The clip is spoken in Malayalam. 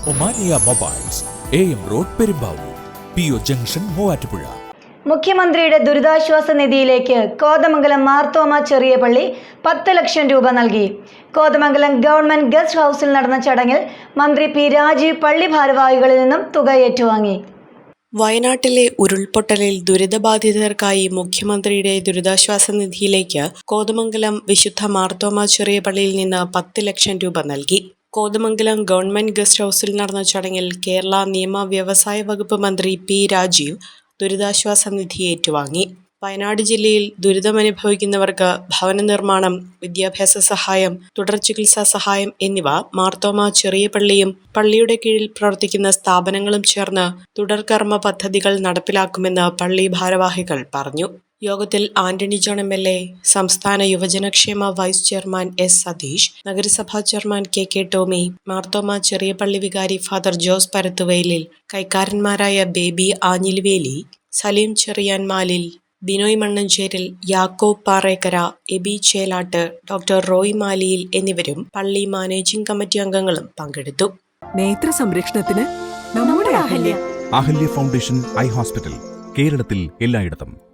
Omania mobiles, AM road, Perumbavoor, PO junction, Muvattupuzha. മുഖ്യമന്ത്രിയുടെ ദുരിതാശ്വാസ നിധിയിലേക്ക് കോതമംഗലം മാർത്തോമ ചെറിയ പള്ളി 10 ലക്ഷം രൂപ നൽകി. കോതമംഗലം ഗവൺമെന്റ് ഗസ്റ്റ് ഹൗസിൽ നടന്ന ചടങ്ങിൽ മന്ത്രി പി രാജീവ് പള്ളി ഭാരവാഹികളിൽ നിന്നും തുക ഏറ്റുവാങ്ങി. വയനാട്ടിലെ ഉരുൾപൊട്ടലിൽ ദുരിതബാധിതർക്കായി മുഖ്യമന്ത്രിയുടെ ദുരിതാശ്വാസ നിധിയിലേക്ക് കോതമംഗലം വിശുദ്ധ മാർത്തോമ ചെറിയ പള്ളിയിൽ നിന്ന് 10 ലക്ഷം രൂപ നൽകി. കോതമംഗലം ഗവൺമെന്റ് ഗസ്റ്റ് ഹൗസിൽ നടന്ന ചടങ്ങിൽ കേരള നിയമ വ്യവസായ വകുപ്പ് മന്ത്രി പി രാജീവ് ദുരിതാശ്വാസ നിധി ഏറ്റുവാങ്ങി. വയനാട് ജില്ലയിൽ ദുരിതമനുഭവിക്കുന്നവർക്ക് ഭവന നിർമ്മാണം, വിദ്യാഭ്യാസ സഹായം, തുടർ ചികിത്സാ സഹായം എന്നിവ മാർത്തോമ ചെറിയ പള്ളിയും പള്ളിയുടെ കീഴിൽ പ്രവർത്തിക്കുന്ന സ്ഥാപനങ്ങളും ചേർന്ന് തുടർകർമ്മ പദ്ധതികൾ നടപ്പിലാക്കുമെന്ന് പള്ളി ഭാരവാഹികൾ പറഞ്ഞു. യോഗത്തിൽ ആന്റണി ജോൺ MLA, സംസ്ഥാന യുവജനക്ഷേമ വൈസ് ചെയർമാൻ S. സതീഷ്, നഗരസഭാ ചെയർമാൻ KK ടോമി, മാർത്തോമ ചെറിയ പള്ളി വികാരി ഫാദർ ജോസ് പരത്തുവയലിൽ, കൈക്കാരന്മാരായ ബേബി ആഞ്ഞിലിവേലി, സലീം ചെറിയാൻ മാലിൽ, ബിനോയ് മണ്ണഞ്ചേരിൽ, യാക്കോബ് പാറേക്കര, എബി ചേലാട്ട്, ഡോക്ടർ റോയ് മാലിയിൽ എന്നിവരും പള്ളി മാനേജിംഗ് കമ്മിറ്റി അംഗങ്ങളും പങ്കെടുത്തു. നേത്ര സംരക്ഷണത്തിന് നമ്മുടെ അഹല്യ ഫൗണ്ടേഷൻ ഐ ഹോസ്പിറ്റൽ, കേരളത്തിൽ എല്ലായിടത്തും.